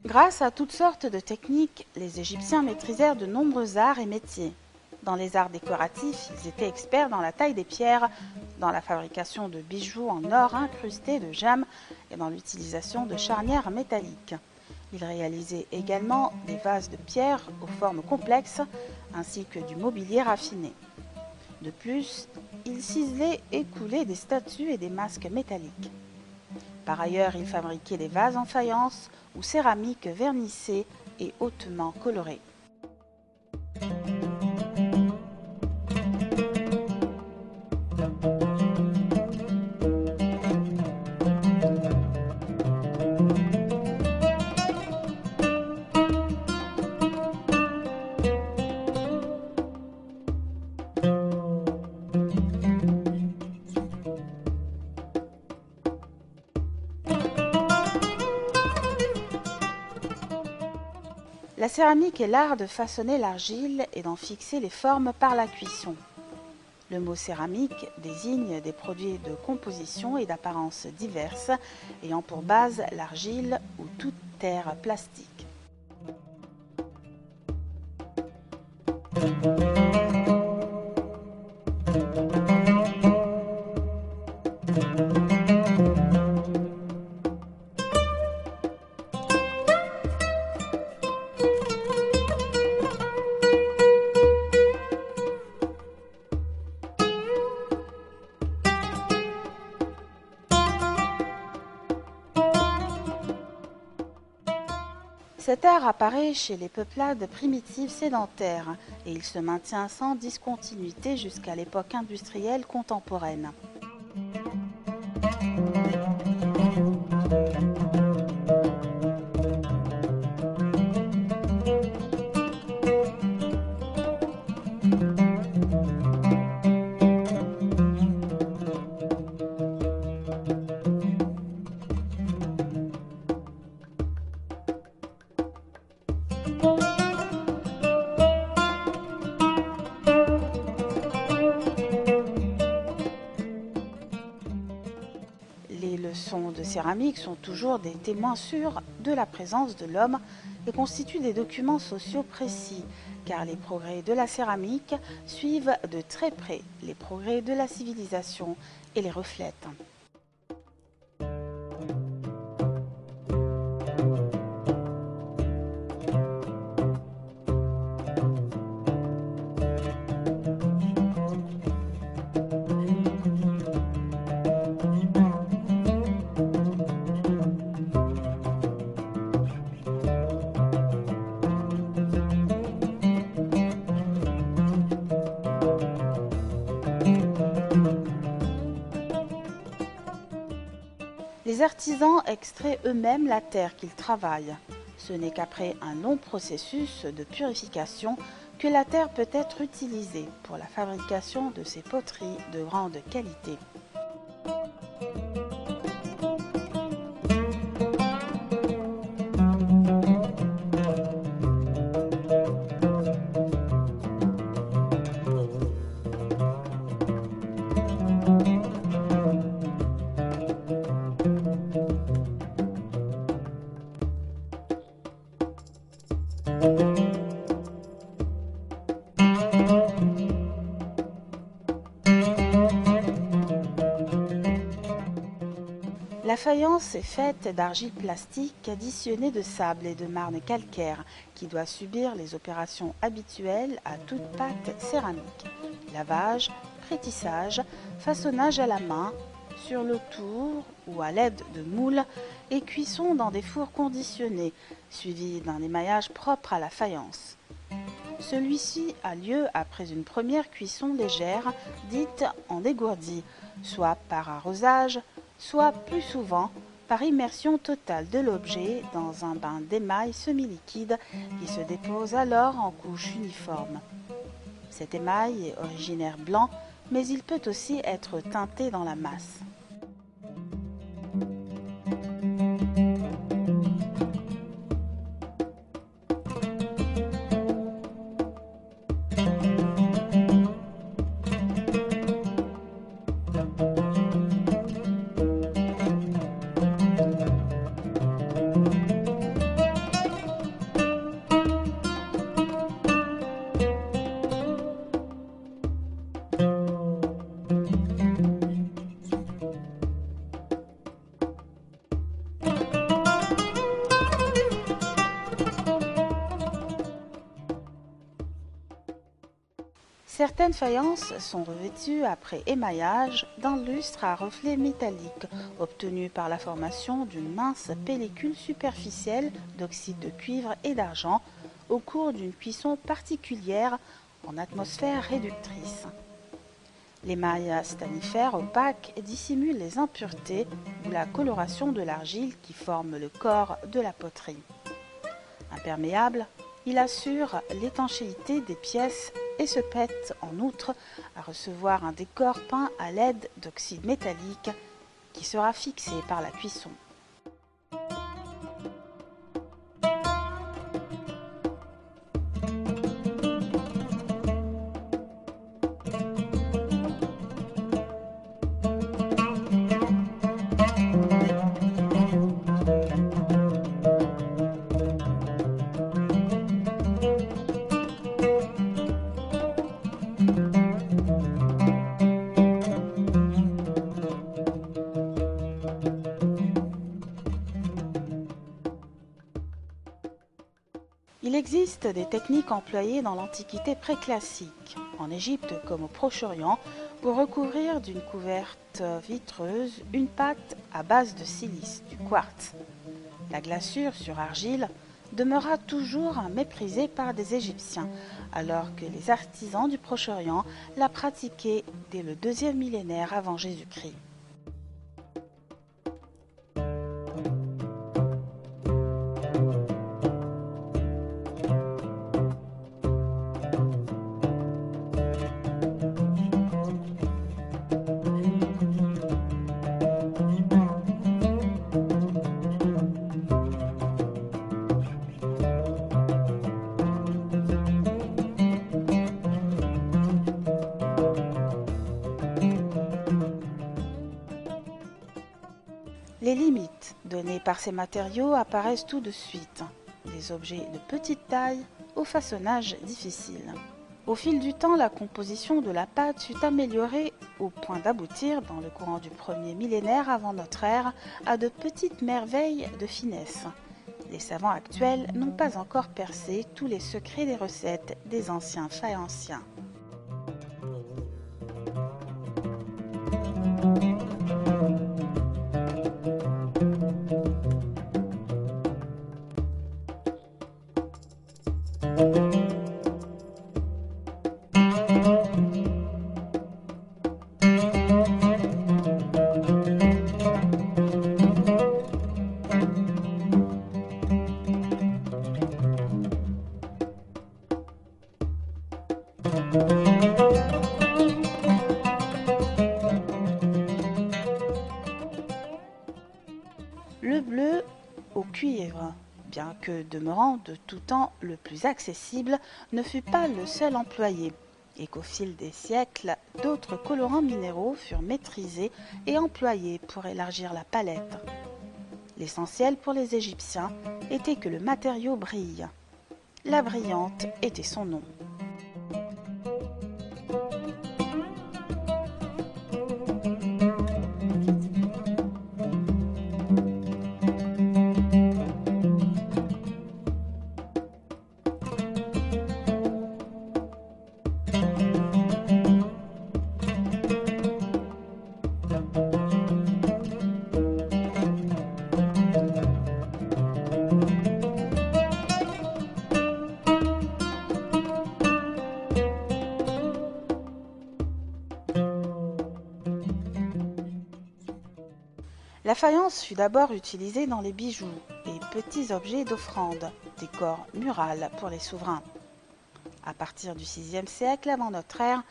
Grâce à toutes sortes de techniques, les Égyptiens maîtrisèrent de nombreux arts et métiers. Dans les arts décoratifs, ils étaient experts dans la taille des pierres, dans la fabrication de bijoux en or incrustés de gemmes et dans l'utilisation de charnières métalliques. Ils réalisaient également des vases de pierre aux formes complexes ainsi que du mobilier raffiné. De plus, ils ciselaient et coulaient des statues et des masques métalliques. Par ailleurs, ils fabriquaient des vases en faïence ou céramique vernissée et hautement colorée. La céramique est l'art de façonner l'argile et d'en fixer les formes par la cuisson. Le mot céramique désigne des produits de composition et d'apparence diverses, ayant pour base l'argile ou toute terre plastique. Cet art apparaît chez les peuplades primitives sédentaires et il se maintient sans discontinuité jusqu'à l'époque industrielle contemporaine. Les leçons de céramique sont toujours des témoins sûrs de la présence de l'homme et constituent des documents sociaux précis, car les progrès de la céramique suivent de très près les progrès de la civilisation et les reflètent. Les artisans extraient eux-mêmes la terre qu'ils travaillent. Ce n'est qu'après un long processus de purification que la terre peut être utilisée pour la fabrication de ces poteries de grande qualité. La faïence est faite d'argile plastique additionnée de sable et de marne calcaire qui doit subir les opérations habituelles à toute pâte céramique. Lavage, prétissage, façonnage à la main, sur le tour ou à l'aide de moules et cuisson dans des fours conditionnés, suivis d'un émaillage propre à la faïence. Celui-ci a lieu après une première cuisson légère, dite en dégourdi, soit par arrosage, soit plus souvent par immersion totale de l'objet dans un bain d'émail semi-liquide qui se dépose alors en couche uniforme. Cet émail est originaire blanc, mais il peut aussi être teinté dans la masse. Certaines faïences sont revêtues après émaillage d'un lustre à reflets métalliques obtenu par la formation d'une mince pellicule superficielle d'oxyde de cuivre et d'argent au cours d'une cuisson particulière en atmosphère réductrice. L'émail stanifère opaque dissimule les impuretés ou la coloration de l'argile qui forme le corps de la poterie. Imperméable, il assure l'étanchéité des pièces et se prête en outre à recevoir un décor peint à l'aide d'oxyde métallique qui sera fixé par la cuisson. Il existe des techniques employées dans l'Antiquité préclassique, en Égypte comme au Proche-Orient, pour recouvrir d'une couverte vitreuse une pâte à base de silice, du quartz. La glaçure sur argile demeura toujours méprisée par des Égyptiens, alors que les artisans du Proche-Orient la pratiquaient dès le 2e millénaire avant Jésus-Christ. Les limites données par ces matériaux apparaissent tout de suite. Des objets de petite taille au façonnage difficile. Au fil du temps, la composition de la pâte fut améliorée au point d'aboutir, dans le courant du 1er millénaire avant notre ère, à de petites merveilles de finesse. Les savants actuels n'ont pas encore percé tous les secrets des recettes des anciens faïenciens. Le bleu au cuivre, bien que demeurant de tout temps le plus accessible, ne fut pas le seul employé, et qu'au fil des siècles, d'autres colorants minéraux furent maîtrisés et employés pour élargir la palette. L'essentiel pour les Égyptiens était que le matériau brille. La brillante était son nom. La faïence fut d'abord utilisée dans les bijoux et petits objets d'offrande, décor mural pour les souverains. À partir du VIe siècle avant notre ère,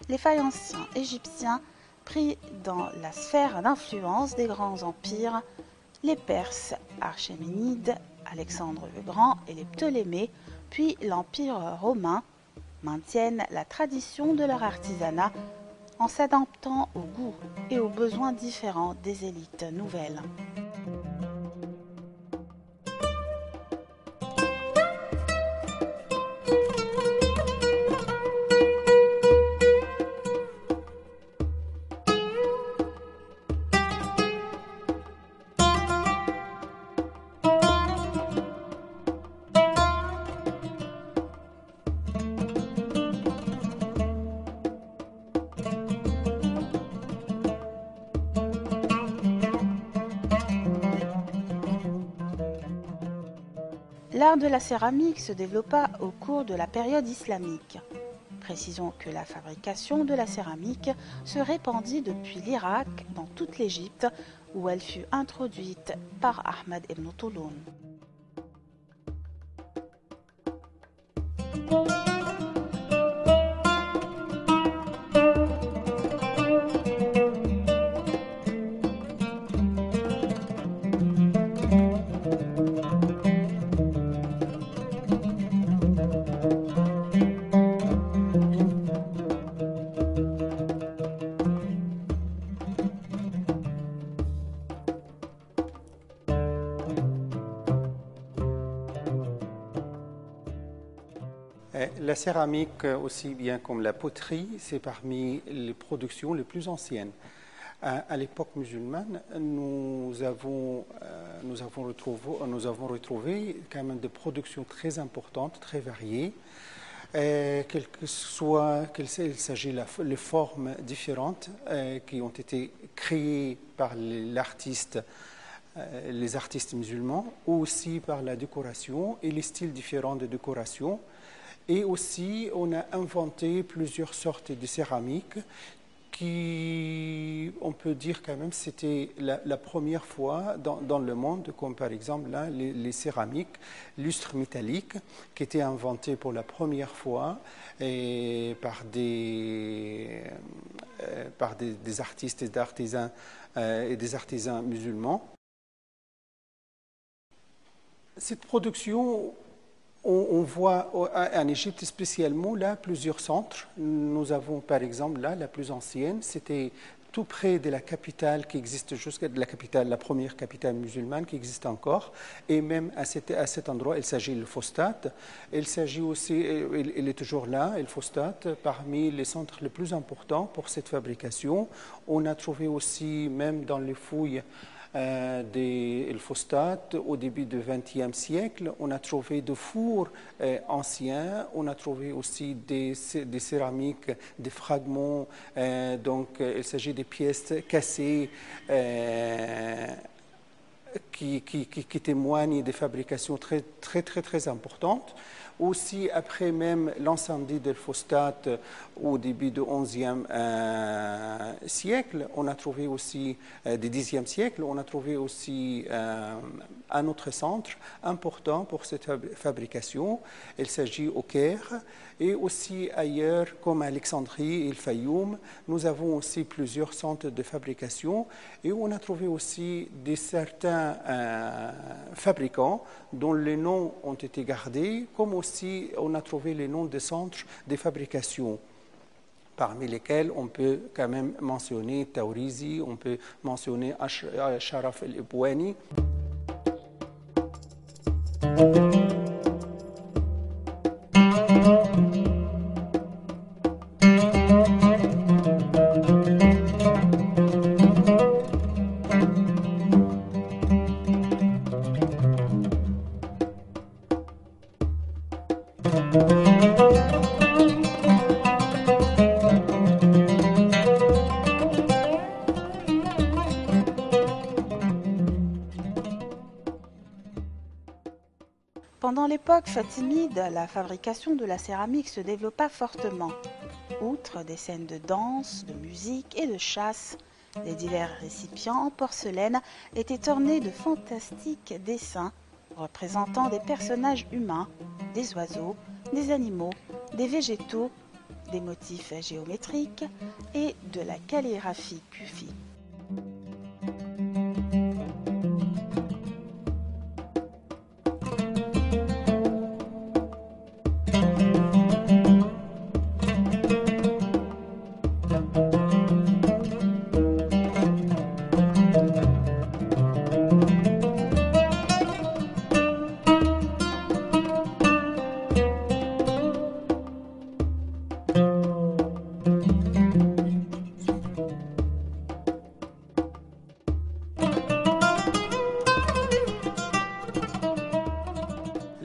les faïenciens égyptiens pris dans la sphère d'influence des grands empires, les Perses, Achéménides, Alexandre le Grand et les Ptolémées, puis l'Empire romain, maintiennent la tradition de leur artisanat en s'adaptant aux goûts et aux besoins différents des élites nouvelles. L'art de la céramique se développa au cours de la période islamique. Précisons que la fabrication de la céramique se répandit depuis l'Irak dans toute l'Égypte où elle fut introduite par Ahmad ibn Touloun. La céramique, aussi bien comme la poterie, c'est parmi les productions les plus anciennes. À l'époque musulmane, nous avons retrouvé quand même des productions très importantes, très variées, quel que soit qu'il s'agit les formes différentes qui ont été créées par les artistes musulmans, ou aussi par la décoration et les styles différents de décoration. Et aussi, on a inventé plusieurs sortes de céramiques qui, on peut dire quand même, c'était la première fois dans le monde, comme par exemple là, les céramiques, lustres métalliques, qui étaient inventées pour la première fois par des artistes et des artisans musulmans. Cette production, on voit en Égypte spécialement là plusieurs centres. Nous avons par exemple là la plus ancienne, c'était tout près de la capitale qui existe jusqu'à la première capitale musulmane qui existe encore, et même à cet endroit, il s'agit de Fostat. Il s'agit aussi, il est toujours là, el Fostat, parmi les centres les plus importants pour cette fabrication. On a trouvé aussi, même dans les fouilles El Fostat, au début du XXe siècle, on a trouvé des fours anciens, on a trouvé aussi des céramiques, des fragments, donc il s'agit des pièces cassées qui témoignent des fabrications très importantes. Aussi, après même l'incendie d'El Fostat au début du XIe siècle, on a trouvé aussi, du Xe siècle, on a trouvé aussi un autre centre important pour cette fabrication. Il s'agit au Caire et aussi ailleurs, comme à Alexandrie et le Fayoum. Nous avons aussi plusieurs centres de fabrication et on a trouvé aussi certains fabricants dont les noms ont été gardés, comme aussi on a trouvé les noms des centres de fabrication, parmi lesquels on peut quand même mentionner Taurizi, on peut mentionner Sharaf el-Ibwani. Pendant l'époque fatimide, la fabrication de la céramique se développa fortement. Outre des scènes de danse, de musique et de chasse, Les divers récipients en porcelaine étaient ornés de fantastiques dessins représentant des personnages humains, des oiseaux, des animaux, des végétaux, des motifs géométriques et de la calligraphie kufi.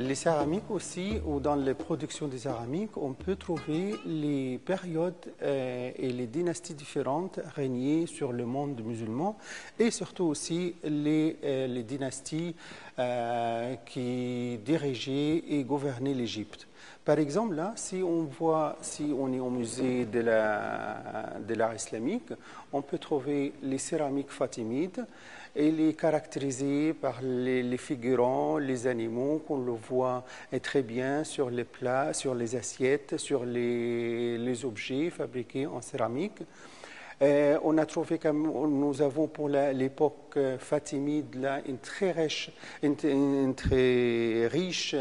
Les céramiques aussi, ou dans les productions des céramiques, on peut trouver les périodes et les dynasties différentes régnées sur le monde musulman et surtout aussi les dynasties qui dirigeaient et gouvernaient l'Égypte. Par exemple, là, si on est au musée de l'art islamique, on peut trouver les céramiques fatimides. Elle est caractérisée par les figurants, les animaux qu'on le voit très bien sur les plats, sur les assiettes, sur les objets fabriqués en céramique. On a trouvé nous avons pour l'époque fatimide là une très riche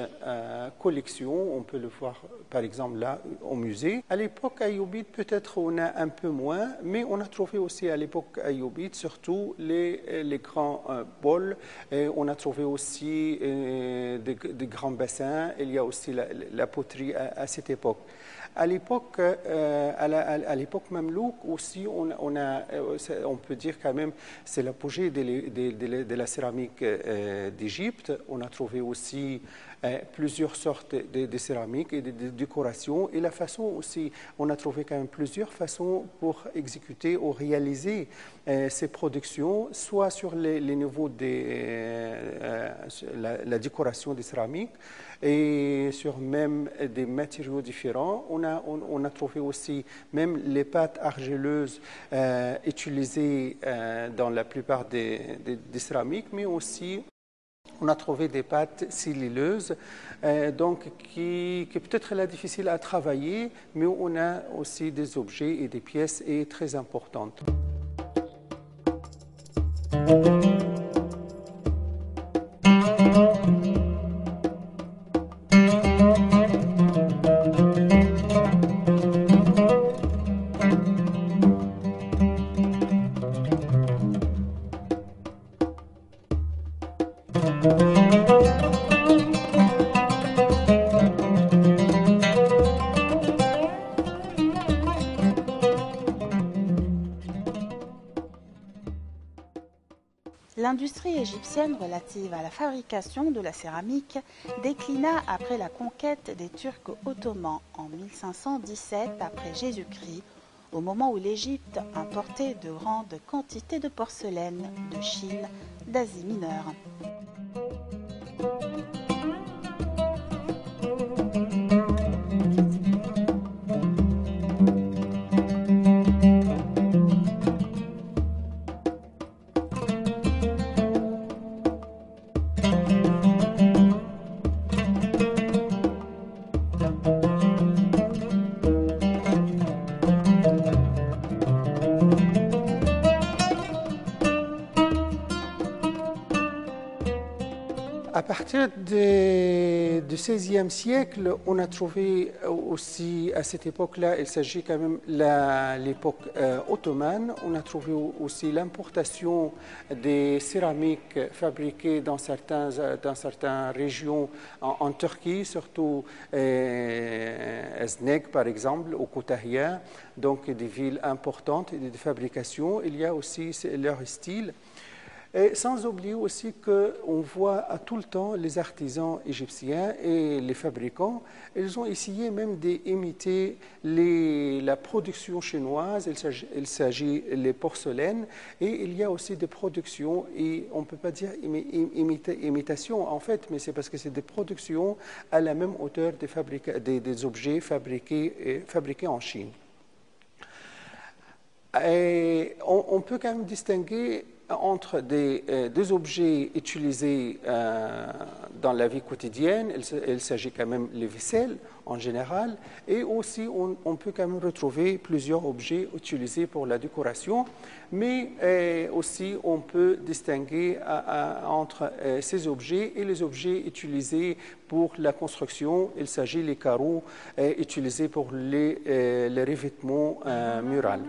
collection. On peut le voir par exemple là au musée. À l'époque ayoubide peut-être on a un peu moins, mais on a trouvé aussi à l'époque ayoubide surtout les grands bols. On a trouvé aussi des grands bassins. Il y a aussi la poterie à cette époque. À l'époque mamelouk aussi, on peut dire quand même c'est l'apogée de la céramique d'Égypte. On a trouvé aussi plusieurs sortes de céramiques et de décorations. Et la façon aussi, on a trouvé quand même plusieurs façons pour exécuter ou réaliser ces productions, soit sur les niveaux de la décoration des céramiques et sur même des matériaux différents. On a trouvé aussi même les pâtes argileuses utilisées dans la plupart des céramiques, mais aussi on a trouvé des pâtes celluleuses, donc qui peut-être là difficile à travailler, mais on a aussi des objets et des pièces très importantes. L'industrie égyptienne relative à la fabrication de la céramique déclina après la conquête des Turcs ottomans en 1517 après Jésus-Christ, au moment où l'Égypte importait de grandes quantités de porcelaine de Chine, d'Asie mineure. À partir du XVIe siècle, on a trouvé aussi, à cette époque-là, il s'agit quand même de l'époque ottomane, on a trouvé aussi l'importation des céramiques fabriquées dans certaines régions en Turquie, surtout Esneg par exemple, au Kütahya, donc des villes importantes et de fabrication. Il y a aussi leur style. Et sans oublier aussi qu'on voit à tout le temps les artisans égyptiens et les fabricants, ils ont essayé même d'imiter la production chinoise, il s'agit des porcelaines, et il y a aussi des productions, et on ne peut pas dire imitation en fait, mais c'est parce que c'est des productions à la même hauteur des objets fabriqués en Chine. Et on peut quand même distinguer entre des objets utilisés dans la vie quotidienne, il s'agit quand même des vaisselles en général, et aussi on peut quand même retrouver plusieurs objets utilisés pour la décoration, mais aussi on peut distinguer entre ces objets et les objets utilisés pour la construction. Il s'agit des carreaux utilisés pour les revêtements muraux.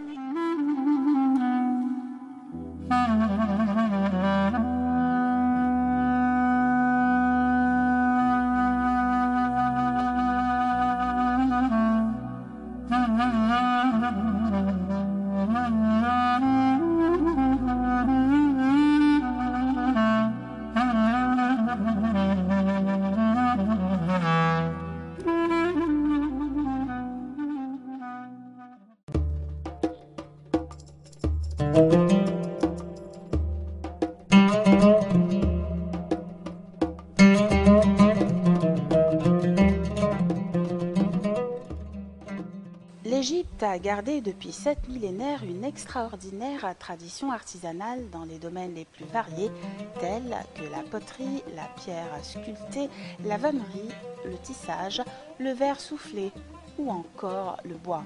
L'Égypte a gardé depuis 7 millénaires une extraordinaire tradition artisanale dans les domaines les plus variés, tels que la poterie, la pierre sculptée, la vannerie, le tissage, le verre soufflé ou encore le bois.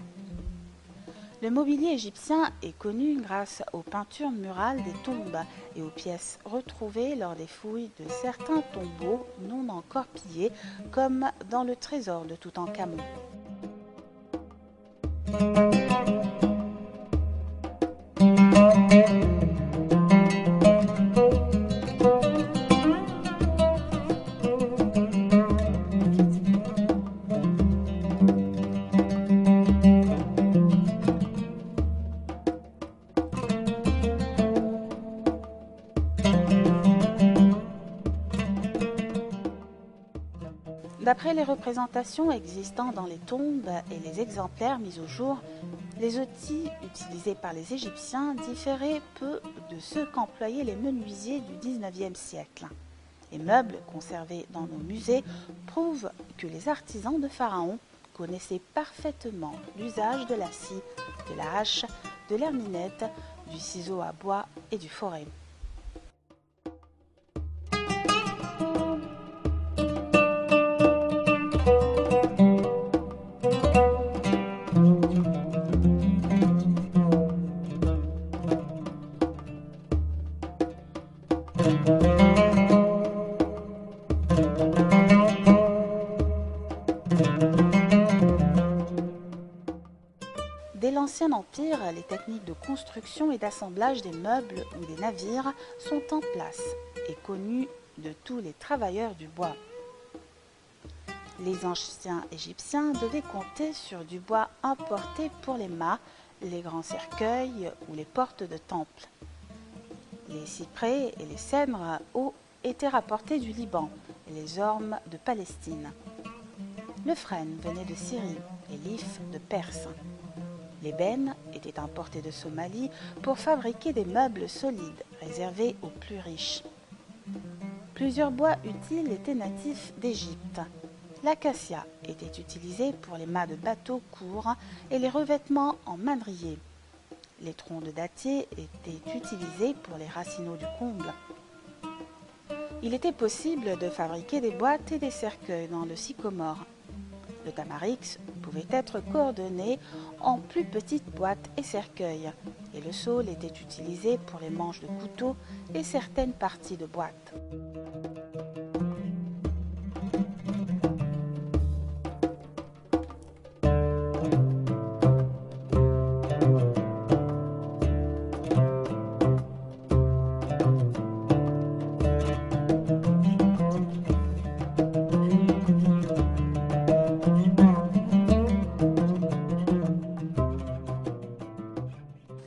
Le mobilier égyptien est connu grâce aux peintures murales des tombes et aux pièces retrouvées lors des fouilles de certains tombeaux non encore pillés, comme dans le trésor de Toutankhamon. D'après les représentations existant dans les tombes et les exemplaires mis au jour, les outils utilisés par les Égyptiens différaient peu de ceux qu'employaient les menuisiers du XIXe siècle. Les meubles conservés dans nos musées prouvent que les artisans de Pharaon connaissaient parfaitement l'usage de la scie, de la hache, de l'herminette, du ciseau à bois et du forêt. Dès l'Ancien Empire, les techniques de construction et d'assemblage des meubles ou des navires sont en place et connues de tous les travailleurs du bois. Les anciens Égyptiens devaient compter sur du bois importé pour les mâts, les grands cercueils ou les portes de temples. Les cyprès et les cèdres hauts étaient rapportés du Liban et les ormes de Palestine. Le frêne venait de Syrie et l'if de Perse. L'ébène était importé de Somalie pour fabriquer des meubles solides réservés aux plus riches. Plusieurs bois utiles étaient natifs d'Égypte. L'acacia était utilisé pour les mâts de bateaux courts et les revêtements en madrier. Les troncs de dattier étaient utilisés pour les racinaud du comble. Il était possible de fabriquer des boîtes et des cercueils dans le sycomore. Le tamarix pouvait être coordonné en plus petites boîtes et cercueils, et le saule était utilisé pour les manches de couteau et certaines parties de boîte.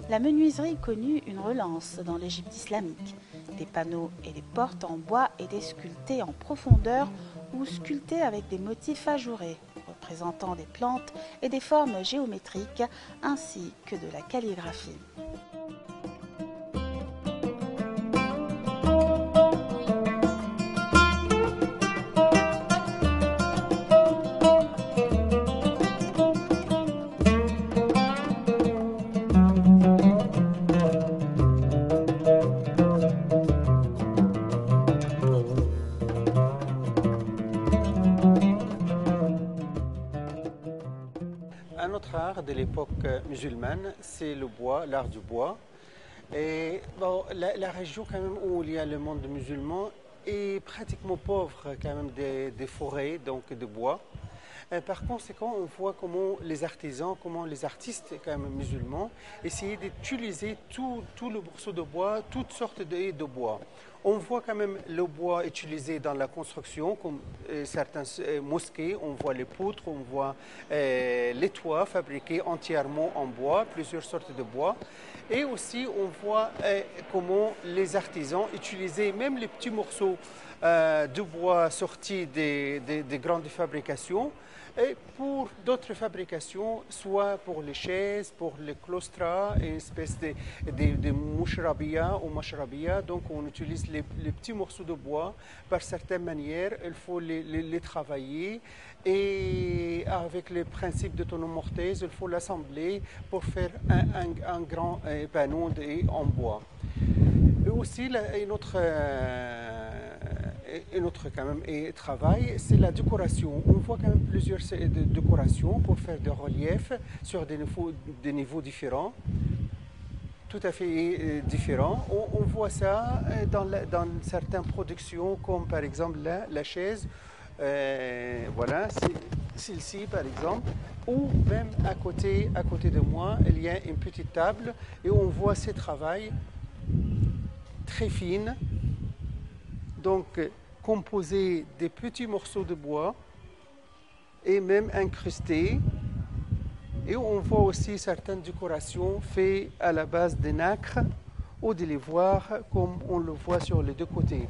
La menuiserie connut une relance dans l'Égypte islamique. Des panneaux et des portes en bois étaient sculptés en profondeur ou sculptés avec des motifs ajourés, représentant des plantes et des formes géométriques, ainsi que de la calligraphie. phare de l'époque musulmane, c'est le bois, l'art du bois. Et bon, la région quand même où il y a le monde musulman est pratiquement pauvre quand même des forêts, donc de bois. Par conséquent, on voit comment les artisans, comment les artistes quand même musulmans essayaient d'utiliser tout le morceau de bois, toutes sortes de bois. On voit quand même le bois utilisé dans la construction, comme certaines mosquées, on voit les poutres, on voit les toits fabriqués entièrement en bois, plusieurs sortes de bois. Et aussi, on voit comment les artisans utilisaient même les petits morceaux de bois sortis des grandes fabrications et pour d'autres fabrications, soit pour les chaises, pour les claustras, une espèce de mouchrabia ou mashrabia. Donc on utilise les petits morceaux de bois par certaines manières, il faut les travailler et avec le principe de tonneau mortaise, il faut l'assembler pour faire un grand panneau en bois. Et aussi, un autre quand même travail, c'est la décoration. On voit quand même plusieurs décorations pour faire des reliefs sur des niveaux différents, tout à fait différents. On voit ça dans certaines productions, comme par exemple la chaise, voilà, celle-ci par exemple, ou même à côté de moi, il y a une petite table et on voit ces travails très fines, donc composés des petits morceaux de bois et même incrustés. Et on voit aussi certaines décorations faites à la base de nacre ou de l'ivoire, comme on le voit sur les deux côtés.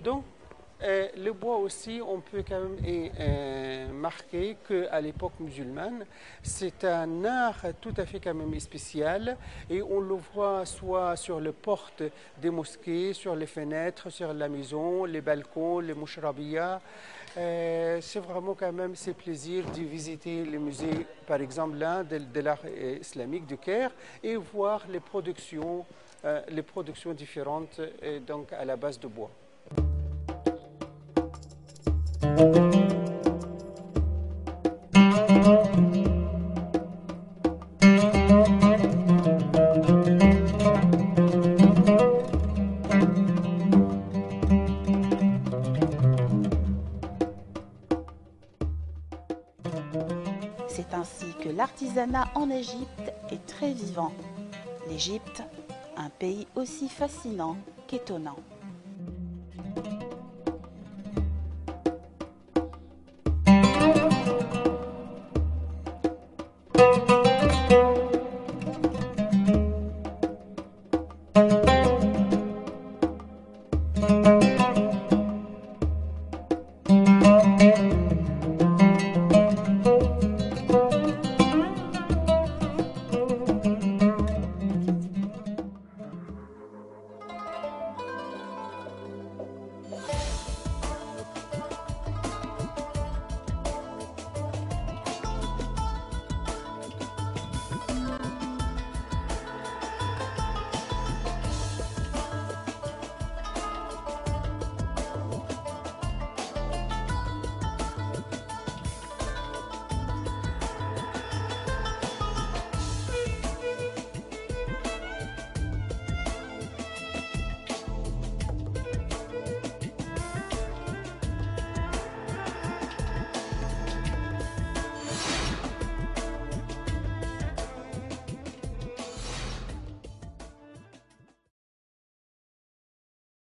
Donc, le bois aussi, on peut quand même marquer qu'à l'époque musulmane, c'est un art tout à fait quand même spécial et on le voit soit sur les portes des mosquées, sur les fenêtres, sur la maison, les balcons, les mouchrabiyas. C'est vraiment quand même ce plaisir de visiter le musée, par exemple là, de l'art islamique du Caire et voir les productions différentes donc à la base de bois. C'est ainsi que l'artisanat en Égypte est très vivant. L'Égypte, un pays aussi fascinant qu'étonnant.